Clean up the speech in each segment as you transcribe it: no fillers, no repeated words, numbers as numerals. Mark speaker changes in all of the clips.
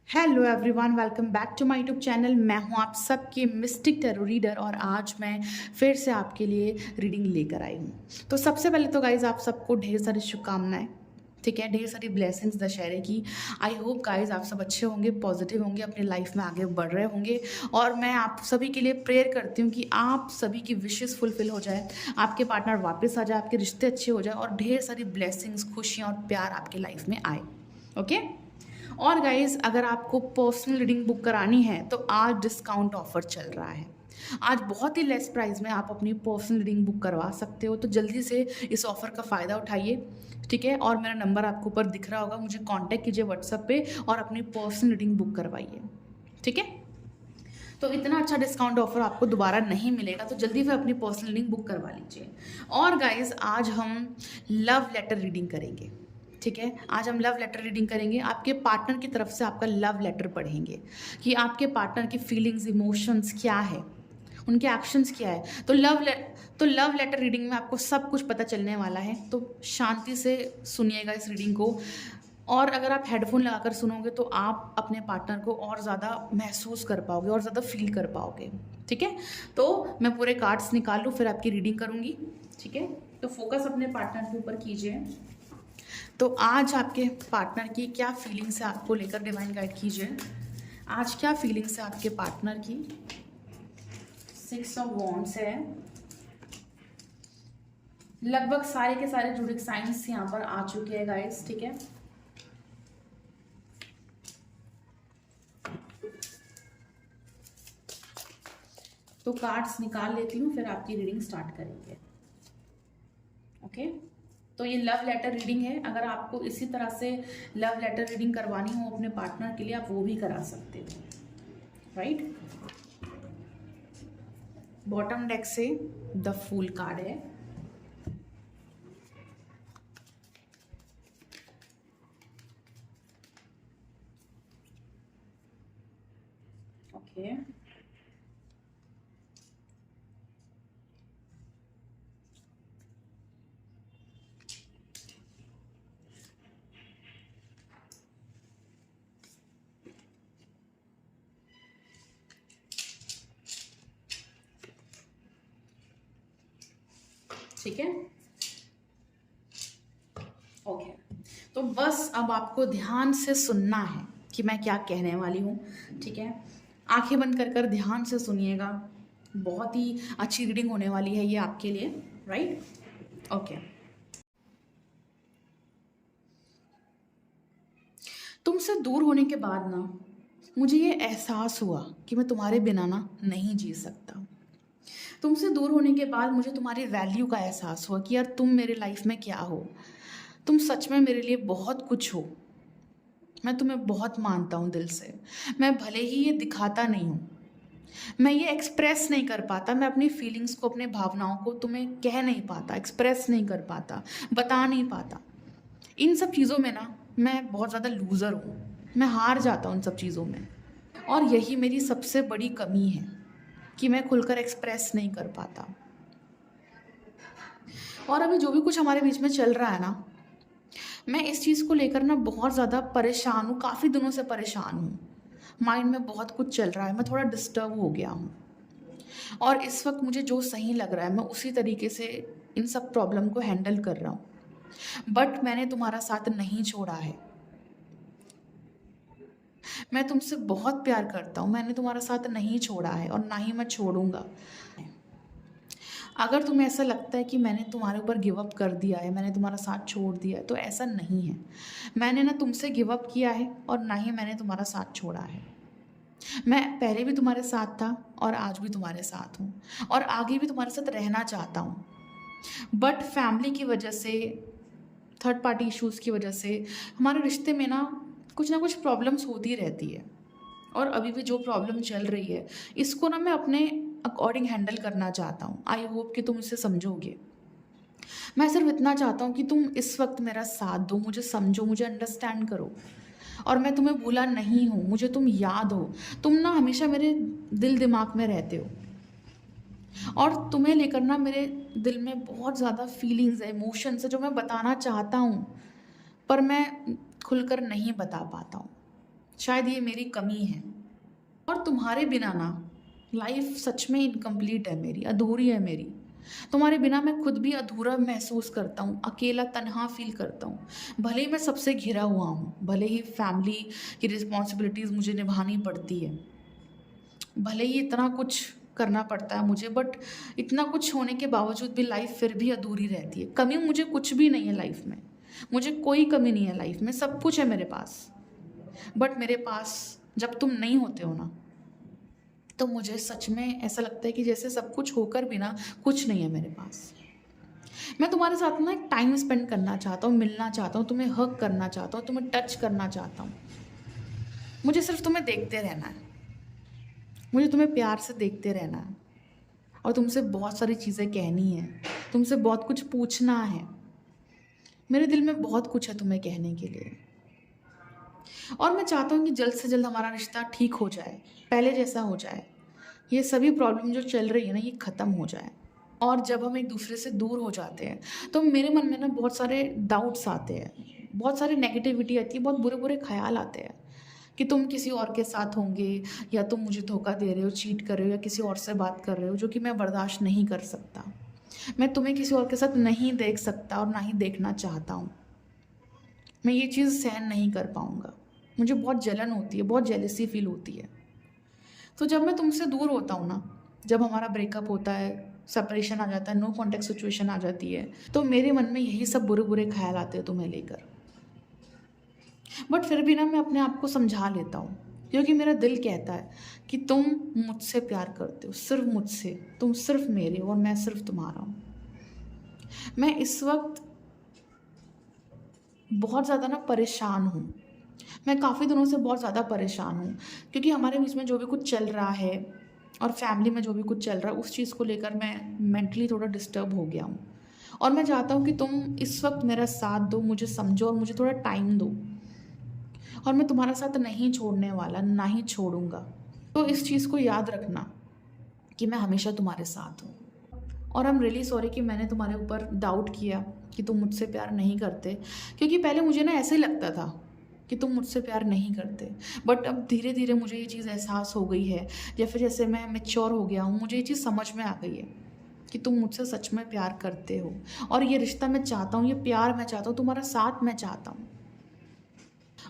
Speaker 1: Hello everyone, welcome back to my YouTube channel. मैं हूं आप सबकी मिस्टिक टैरो रीडर और आज मैं फिर से आपके लिए रीडिंग लेकर आई हूं। तो सबसे पहले तो गाइज आप सबको ढेर सारी शुभकामनाएं, ठीक है, ढेर सारी ब्लेसिंग्स दशहरे की। आई होप गाइज आप सब अच्छे होंगे, पॉजिटिव होंगे, अपनी लाइफ में आगे बढ़ रहे होंगे। और मैं आप सभी के लिए प्रेयर करती हूँ कि आप सभी की विशेस फुलफिल हो जाए, आपके पार्टनर वापस आ जाए, आपके रिश्ते अच्छे हो जाए और ढेर सारी ब्लेसिंग्स, खुशियाँ और प्यार आपकी लाइफ में आए। ओके। और गाइज अगर आपको पर्सनल रीडिंग बुक करानी है तो आज डिस्काउंट ऑफर चल रहा है। आज बहुत ही लेस प्राइस में आप अपनी पर्सनल रीडिंग बुक करवा सकते हो, तो जल्दी से इस ऑफर का फ़ायदा उठाइए, ठीक है। और मेरा नंबर आपको ऊपर दिख रहा होगा, मुझे कांटेक्ट कीजिए व्हाट्सएप पे और अपनी पर्सनल रीडिंग बुक करवाइए, ठीक है। तो इतना अच्छा डिस्काउंट ऑफर आपको दोबारा नहीं मिलेगा, तो जल्दी से अपनी पर्सनल रीडिंग बुक करवा लीजिए। और गाइज आज हम लव लेटर रीडिंग करेंगे, ठीक है। आज हम लव लेटर रीडिंग करेंगे, आपके पार्टनर की तरफ से आपका लव लेटर पढ़ेंगे कि आपके पार्टनर की फीलिंग्स, इमोशंस क्या है, उनके एक्शंस क्या है। तो लव लेटर रीडिंग में आपको सब कुछ पता चलने वाला है, तो शांति से सुनिएगा इस रीडिंग को। और अगर आप हेडफोन लगाकर सुनोगे तो आप अपने पार्टनर को और ज़्यादा महसूस कर पाओगे और ज़्यादा फील कर पाओगे, ठीक है। तो मैं पूरे कार्ड्स निकाल लूँ फिर आपकी रीडिंग करूँगी, ठीक है। तो फोकस अपने पार्टनर के ऊपर कीजिए। तो आज आपके पार्टनर की क्या फीलिंग्स है आपको लेकर डिवाइन गाइड कीजिए। आज क्या फीलिंग्स है आपके पार्टनर की। 6 ऑफ वॉन्ड्स है। लगभग सारे के सारे जूडिक साइंस यहाँ पर आ चुके हैं गाइस, ठीक है। तो कार्ड्स निकाल लेती हूँ फिर आपकी रीडिंग स्टार्ट करेंगे, ओके। तो ये लव लेटर रीडिंग है। अगर आपको इसी तरह से लव लेटर रीडिंग करवानी हो अपने पार्टनर के लिए, आप वो भी करा सकते हो, राइट। बॉटम डेक से द फूल कार्ड है, ओके। ठीक है, ओके। तो बस अब आपको ध्यान से सुनना है कि मैं क्या कहने वाली हूँ, ठीक है। आंखें बंद कर कर ध्यान से सुनिएगा, बहुत ही अच्छी रीडिंग होने वाली है ये आपके लिए, राइट, ओके। तुमसे दूर होने के बाद ना मुझे ये एहसास हुआ कि मैं तुम्हारे बिना ना नहीं जी सकता। तुमसे दूर होने के बाद मुझे तुम्हारी वैल्यू का एहसास हुआ कि यार तुम मेरे लाइफ में क्या हो, तुम सच में मेरे लिए बहुत कुछ हो। मैं तुम्हें बहुत मानता हूँ दिल से। मैं भले ही ये दिखाता नहीं हूँ, मैं ये एक्सप्रेस नहीं कर पाता, मैं अपनी फीलिंग्स को, अपने भावनाओं को तुम्हें कह नहीं पाता, एक्सप्रेस नहीं कर पाता, बता नहीं पाता। इन सब चीज़ों में ना मैं बहुत ज़्यादा लूज़र हूँ, मैं हार जाता हूँ इन सब चीज़ों में। और यही मेरी सबसे बड़ी कमी है कि मैं खुलकर एक्सप्रेस नहीं कर पाता। और अभी जो भी कुछ हमारे बीच में चल रहा है ना, मैं इस चीज़ को लेकर ना बहुत ज़्यादा परेशान हूँ, काफ़ी दिनों से परेशान हूँ। माइंड में बहुत कुछ चल रहा है, मैं थोड़ा डिस्टर्ब हो गया हूँ। और इस वक्त मुझे जो सही लग रहा है मैं उसी तरीके से इन सब प्रॉब्लम को हैंडल कर रहा हूँ। बट मैंने तुम्हारा साथ नहीं छोड़ा है। मैं तुमसे बहुत प्यार करता हूँ, मैंने तुम्हारा साथ नहीं छोड़ा है और ना ही मैं छोड़ूंगा। अगर तुम्हें ऐसा लगता है कि मैंने तुम्हारे ऊपर गिव अप कर दिया है, मैंने तुम्हारा साथ छोड़ दिया है, तो ऐसा नहीं है। मैंने ना तुमसे गिव अप किया है और ना ही मैंने तुम्हारा साथ छोड़ा है। मैं पहले भी तुम्हारे साथ था और आज भी तुम्हारे साथ हूँ और आगे भी तुम्हारे साथ रहना चाहता हूँ। बट फैमिली की वजह से, थर्ड पार्टी इश्यूज़ की वजह से हमारे रिश्ते में ना कुछ प्रॉब्लम्स होती रहती है। और अभी भी जो प्रॉब्लम चल रही है इसको ना मैं अपने अकॉर्डिंग हैंडल करना चाहता हूँ। आई होप कि तुम इसे समझोगे। मैं सिर्फ इतना चाहता हूँ कि तुम इस वक्त मेरा साथ दो, मुझे समझो, मुझे अंडरस्टैंड करो। और मैं तुम्हें भूला नहीं हूँ, मुझे तुम याद हो। तुम ना हमेशा मेरे दिल दिमाग में रहते हो और तुम्हें लेकर ना मेरे दिल में बहुत ज़्यादा फीलिंग्स है, इमोशंस है जो मैं बताना चाहता हूँ पर मैं खुलकर नहीं बता पाता हूँ। शायद ये मेरी कमी है। और तुम्हारे बिना ना लाइफ सच में इनकम्प्लीट है मेरी, अधूरी है मेरी। तुम्हारे बिना मैं खुद भी अधूरा महसूस करता हूँ, अकेला तन्हा फील करता हूँ। भले ही मैं सबसे घिरा हुआ हूँ, भले ही फैमिली की रिस्पॉन्सिबिलिटीज़ मुझे निभानी पड़ती है, भले ही इतना कुछ करना पड़ता है मुझे, बट इतना कुछ होने के बावजूद भी लाइफ फिर भी अधूरी रहती है। कमी मुझे कुछ भी नहीं है लाइफ में, मुझे कोई कमी नहीं है लाइफ में, सब कुछ है मेरे पास। बट मेरे पास जब तुम नहीं होते हो ना, तो मुझे सच में ऐसा लगता है कि जैसे सब कुछ होकर भी ना कुछ नहीं है मेरे पास। मैं तुम्हारे साथ ना एक टाइम स्पेंड करना चाहता हूँ, मिलना चाहता हूँ, तुम्हें हग करना चाहता हूँ, तुम्हें टच करना चाहता हूँ। मुझे सिर्फ तुम्हें देखते रहना है, मुझे तुम्हें प्यार से देखते रहना है, और तुमसे बहुत सारी चीज़ें कहनी है, तुमसे बहुत कुछ पूछना है। मेरे दिल में बहुत कुछ है तुम्हें कहने के लिए, और मैं चाहता हूँ कि जल्द से जल्द हमारा रिश्ता ठीक हो जाए, पहले जैसा हो जाए। ये सभी प्रॉब्लम जो चल रही है ना, ये ख़त्म हो जाए। और जब हम एक दूसरे से दूर हो जाते हैं तो मेरे मन में ना बहुत सारे डाउट्स आते हैं, बहुत सारी नेगेटिविटी आती है, बहुत बुरे बुरे ख्याल आते हैं कि तुम किसी और के साथ होंगे, या तुम मुझे धोखा दे रहे हो, चीट कर रहे हो, या किसी और से बात कर रहे हो, जो कि मैं बर्दाश्त नहीं कर सकता। मैं तुम्हें किसी और के साथ नहीं देख सकता और ना ही देखना चाहता हूँ। मैं ये चीज़ सहन नहीं कर पाऊँगा, मुझे बहुत जलन होती है, बहुत जेलसी फील होती है। तो जब मैं तुमसे दूर होता हूँ ना, जब हमारा ब्रेकअप होता है, सेपरेशन आ जाता है, नो कॉन्टेक्ट सिचुएशन आ जाती है, तो मेरे मन में यही सब बुरे बुरे ख्याल आते हैं तुम्हें लेकर। बट फिर भी ना मैं अपने आप को समझा लेता हूँ, क्योंकि मेरा दिल कहता है कि तुम मुझसे प्यार करते हो, सिर्फ मुझसे, तुम सिर्फ मेरे हो और मैं सिर्फ तुम्हारा हूँ। मैं इस वक्त बहुत ज़्यादा ना परेशान हूँ, मैं काफ़ी दिनों से बहुत ज़्यादा परेशान हूँ, क्योंकि हमारे बीच में जो भी कुछ चल रहा है और फैमिली में जो भी कुछ चल रहा है, उस चीज़ को लेकर मैं मेंटली थोड़ा डिस्टर्ब हो गया हूँ। और मैं चाहता हूँ कि तुम इस वक्त मेरा साथ दो, मुझे समझो और मुझे थोड़ा टाइम दो, और मैं तुम्हारा साथ नहीं छोड़ने वाला, ना ही छोड़ूंगा। तो इस चीज़ को याद रखना कि मैं हमेशा तुम्हारे साथ हूँ। और आई एम रियली सॉरी कि मैंने तुम्हारे ऊपर डाउट किया कि तुम मुझसे प्यार नहीं करते, क्योंकि पहले मुझे ना ऐसे ही लगता था कि तुम मुझसे प्यार नहीं करते। बट अब धीरे धीरे मुझे ये चीज़ एहसास हो गई है, या फिर जैसे मैं मैच्योर हो गया हूँ, मुझे ये चीज़ समझ में आ गई है कि तुम मुझसे सच में प्यार करते हो। और ये रिश्ता मैं चाहता हूँ, ये प्यार मैं चाहता हूँ, तुम्हारा साथ मैं चाहता हूँ।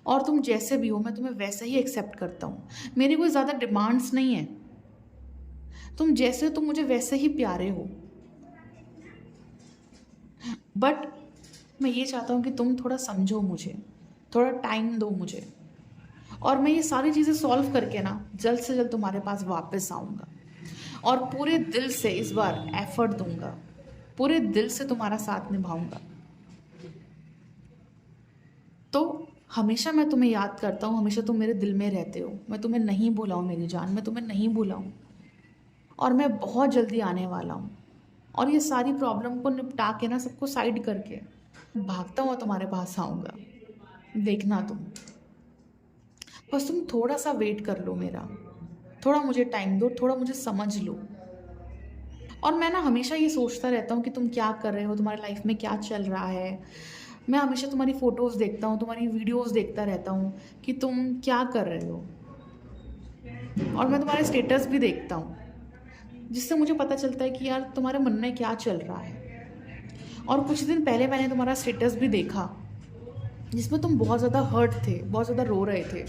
Speaker 1: और तुम जैसे भी हो, मैं तुम्हें वैसे ही एक्सेप्ट करता हूँ। मेरी कोई ज़्यादा डिमांड्स नहीं है, तुम जैसे हो तुम मुझे वैसे ही प्यारे हो। बट मैं ये चाहता हूँ कि तुम थोड़ा समझो मुझे, थोड़ा टाइम दो मुझे, और मैं ये सारी चीज़ें सॉल्व करके ना जल्द से जल्द तुम्हारे पास वापस आऊँगा, और पूरे दिल से इस बार एफर्ट दूंगा, पूरे दिल से तुम्हारा साथ निभाऊंगा। तो हमेशा मैं तुम्हें याद करता हूँ, हमेशा तुम मेरे दिल में रहते हो, मैं तुम्हें नहीं भुलाऊँ मेरी जान, मैं तुम्हें नहीं भुलाऊँ। और मैं बहुत जल्दी आने वाला हूँ, और ये सारी प्रॉब्लम को निपटा के ना, सबको साइड करके भागता हुआ तुम्हारे पास आऊँगा। देखना तुम, बस तुम थोड़ा सा वेट कर लो मेरा, थोड़ा मुझे टाइम दो, थोड़ा मुझे समझ लो। और मैं ना हमेशा ये सोचता रहता हूँ कि तुम क्या कर रहे हो, तुम्हारी लाइफ में क्या चल रहा है। मैं हमेशा तुम्हारी फ़ोटोज़ देखता हूँ, तुम्हारी वीडियोज़ देखता रहता हूँ कि तुम क्या कर रहे हो, और मैं तुम्हारे स्टेटस भी देखता हूँ, जिससे मुझे पता चलता है कि यार तुम्हारे मन में क्या चल रहा है। और कुछ दिन पहले मैंने तुम्हारा स्टेटस भी देखा, जिसमें तुम बहुत ज़्यादा हर्ट थे, बहुत ज़्यादा रो रहे थे।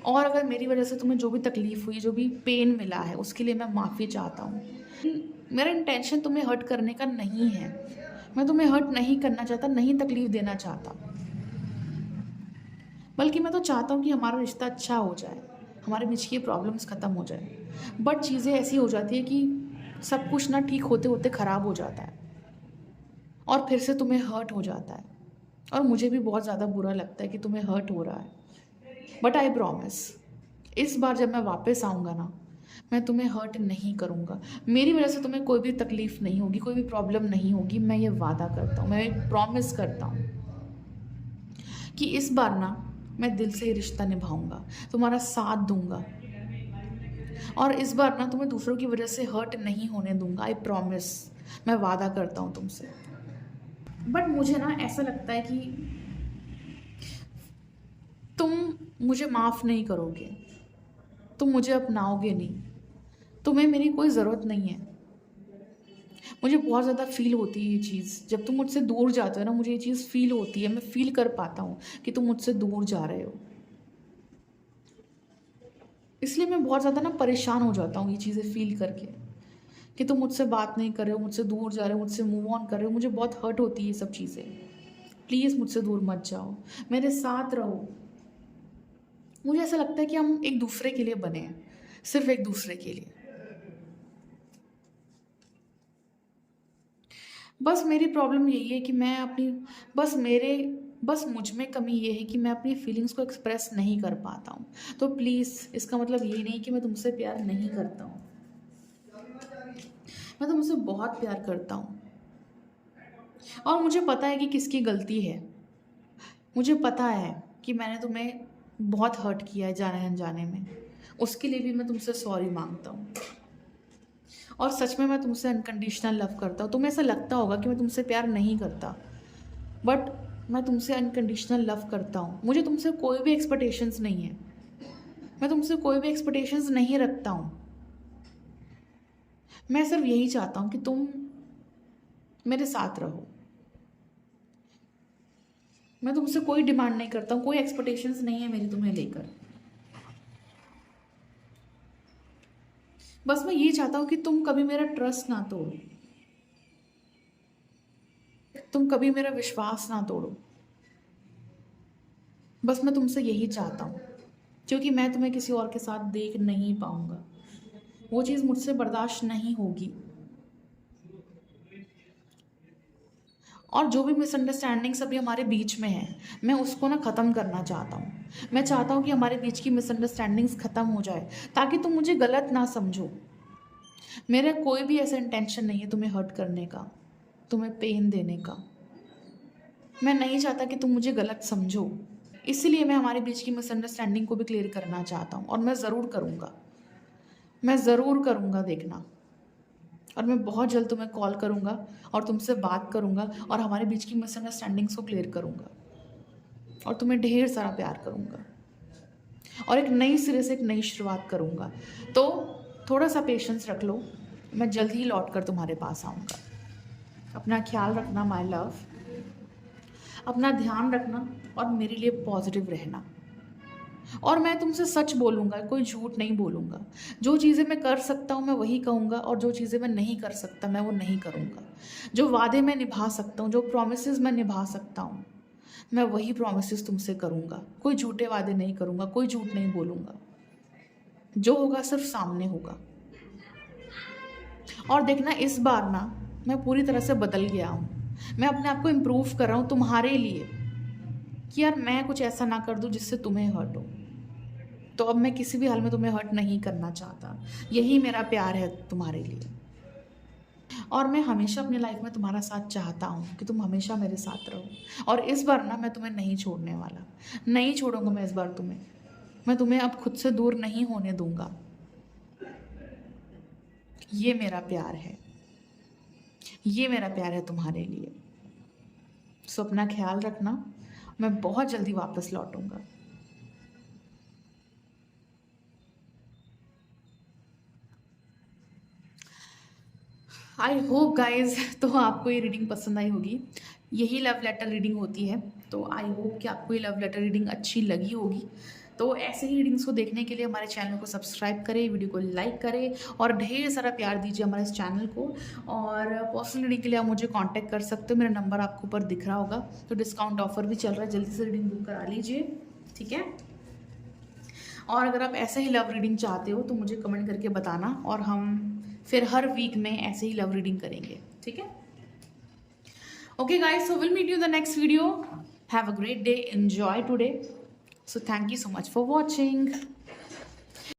Speaker 1: और अगर मेरी वजह से तुम्हें जो भी तकलीफ़ हुई, जो भी पेन मिला है, उसके लिए मैं माफ़ी चाहता हूँ। मेरा इंटेंशन तुम्हें हर्ट करने का नहीं है, मैं तुम्हें हर्ट नहीं करना चाहता, नहीं तकलीफ़ देना चाहता, बल्कि मैं तो चाहता हूँ कि हमारा रिश्ता अच्छा हो जाए, हमारे बीच की प्रॉब्लम्स ख़त्म हो जाए। बट चीज़ें ऐसी हो जाती है कि सब कुछ ना ठीक होते होते ख़राब हो जाता है, और फिर से तुम्हें हर्ट हो जाता है, और मुझे भी बहुत ज़्यादा बुरा लगता है कि तुम्हें हर्ट हो रहा है। बट आई प्रॉमिस, इस बार जब मैं वापस आऊँगा ना, मैं तुम्हें हर्ट नहीं करूँगा, मेरी वजह से तुम्हें कोई भी तकलीफ़ नहीं होगी, कोई भी प्रॉब्लम नहीं होगी। मैं ये वादा करता हूँ, मैं एक प्रॉमिस करता हूँ कि इस बार ना मैं दिल से ये रिश्ता निभाऊँगा, तुम्हारा साथ दूँगा, और इस बार ना तुम्हें दूसरों की वजह से हर्ट नहीं होने दूँगा। आई प्रॉमिस, मैं वादा करता हूँ तुमसे। बट मुझे ना ऐसा लगता है कि तुम मुझे माफ़ नहीं करोगे, तुम मुझे अपनाओगे नहीं, तुम्हें मेरी कोई ज़रूरत नहीं है। मुझे बहुत ज़्यादा फ़ील होती है ये चीज़, जब तुम मुझसे दूर जाते हो ना, मुझे ये चीज़ फ़ील होती है, मैं फ़ील कर पाता हूँ कि तुम मुझसे दूर जा रहे हो। इसलिए मैं बहुत ज़्यादा ना परेशान हो जाता हूँ ये चीज़ें फ़ील करके, कि तुम मुझसे बात नहीं कर रहे हो, मुझसे दूर जा रहे हो, मुझसे मूव ऑन कर रहे हो। मुझे बहुत हर्ट होती है ये सब चीज़ें। प्लीज़ मुझसे दूर मत जाओ, मेरे साथ रहो। मुझे ऐसा लगता है कि हम एक दूसरे के लिए बने हैं, सिर्फ एक दूसरे के लिए। बस मेरी प्रॉब्लम यही है कि मैं अपनी बस मुझ में कमी ये है कि मैं अपनी फीलिंग्स को एक्सप्रेस नहीं कर पाता हूँ। तो प्लीज़ इसका मतलब ये नहीं कि मैं तुमसे प्यार नहीं करता हूँ। मैं तो तुमसे बहुत प्यार करता हूँ, और मुझे पता है कि किसकी गलती है। मुझे पता है कि मैंने तुम्हें बहुत हर्ट किया है जाने अनजाने में। उसके लिए भी मैं तुमसे सॉरी मांगता हूँ। और सच में मैं तुमसे अनकंडीशनल लव करता हूँ। तुम्हें ऐसा लगता होगा कि मैं तुमसे प्यार नहीं करता, बट मैं तुमसे अनकंडीशनल लव करता हूँ। मुझे तुमसे कोई भी एक्सपेक्टेशंस नहीं है, मैं तुमसे कोई भी एक्सपेक्टेशंस नहीं रखता हूँ। मैं सिर्फ यही चाहता हूँ कि तुम मेरे साथ रहो। मैं तुमसे कोई डिमांड नहीं करता हूँ, कोई एक्सपेक्टेशंस नहीं है मेरी तुम्हें लेकर। बस मैं ये चाहता हूँ कि तुम कभी मेरा ट्रस्ट ना तोड़ो, तुम कभी मेरा विश्वास ना तोड़ो। बस मैं तुमसे यही चाहता हूँ, क्योंकि मैं तुम्हें किसी और के साथ देख नहीं पाऊंगा। वो चीज़ मुझसे बर्दाश्त नहीं होगी। और जो भी मिसअंडरस्टैंडिंग्स अभी हमारे बीच में है, मैं उसको ना ख़त्म करना चाहता हूँ। मैं चाहता हूँ कि हमारे बीच की मिसअंडरस्टैंडिंग्स ख़त्म हो जाए, ताकि तुम मुझे गलत ना समझो। मेरा कोई भी ऐसा इंटेंशन नहीं है तुम्हें हर्ट करने का, तुम्हें पेन देने का। मैं नहीं चाहता कि तुम मुझे गलत समझो। इसीलिए मैं हमारे बीच की मिसअंडरस्टैंडिंग को भी क्लियर करना चाहता हूँ, और मैं ज़रूर करूँगा। मैं ज़रूर करूँगा, देखना। और मैं बहुत जल्द तुम्हें कॉल करूँगा और तुमसे बात करूँगा, और हमारे बीच की मिसअंडरस्टैंडिंग्स को क्लियर करूँगा, और तुम्हें ढेर सारा प्यार करूँगा, और एक नई सिरे से एक नई शुरुआत करूँगा। तो थोड़ा सा पेशेंस रख लो, मैं जल्द ही लौट कर तुम्हारे पास आऊँगा। अपना ख्याल रखना माय लव, अपना ध्यान रखना, और मेरे लिए पॉजिटिव रहना। और मैं तुमसे सच बोलूँगा, कोई झूठ नहीं बोलूँगा। जो चीज़ें मैं कर सकता हूँ मैं वही कहूँगा, और जो चीज़ें मैं नहीं कर सकता मैं वो नहीं करूँगा। जो वादे मैं निभा सकता हूँ, जो प्रोमिसेस मैं निभा सकता हूँ, मैं वही प्रोमिसेस तुमसे करूँगा। कोई झूठे वादे नहीं करूँगा, कोई झूठ नहीं बोलूँगा। जो होगा सिर्फ सामने होगा। और देखना, इस बार ना मैं पूरी तरह से बदल गया हूँ। मैं अपने आप को इम्प्रूव कर रहा हूँ तुम्हारे लिए, कि यार मैं कुछ ऐसा ना कर दूँ जिससे तुम्हें हर्ट हो। तो अब मैं किसी भी हाल में तुम्हें हर्ट नहीं करना चाहता। यही मेरा प्यार है तुम्हारे लिए। और मैं हमेशा अपनी लाइफ में तुम्हारा साथ चाहता हूँ, कि तुम हमेशा मेरे साथ रहो। और इस बार ना मैं तुम्हें नहीं छोड़ने वाला, नहीं छोड़ूंगा मैं इस बार तुम्हें। मैं तुम्हें अब खुद से दूर नहीं होने दूंगा। ये मेरा प्यार है, ये मेरा प्यार है तुम्हारे लिए। सो अपना ख्याल रखना, मैं बहुत जल्दी वापस लौटूंगा। आई होप गाइज तो आपको ये रीडिंग पसंद आई होगी। यही लव लेटर रीडिंग होती है, तो आई होप कि आपको ये लव लेटर रीडिंग अच्छी लगी होगी। तो ऐसे ही रीडिंग्स को देखने के लिए हमारे चैनल को सब्सक्राइब करें, वीडियो को लाइक करें, और ढेर सारा प्यार दीजिए हमारे इस चैनल को। और पर्सनल रीडिंग के लिए आप मुझे कांटेक्ट कर सकते हो, मेरा नंबर आपको ऊपर दिख रहा होगा। तो डिस्काउंट ऑफर भी चल रहा है, जल्दी से रीडिंग बुक करा लीजिए, ठीक है। और अगर आप ऐसे ही लव रीडिंग चाहते हो तो मुझे कमेंट करके बताना, और हम फिर हर वीक में ऐसे ही लव रीडिंग करेंगे, ठीक है। Okay guys, so we'll meet you in the next video. Have a great day, enjoy today. So thank you so much for watching.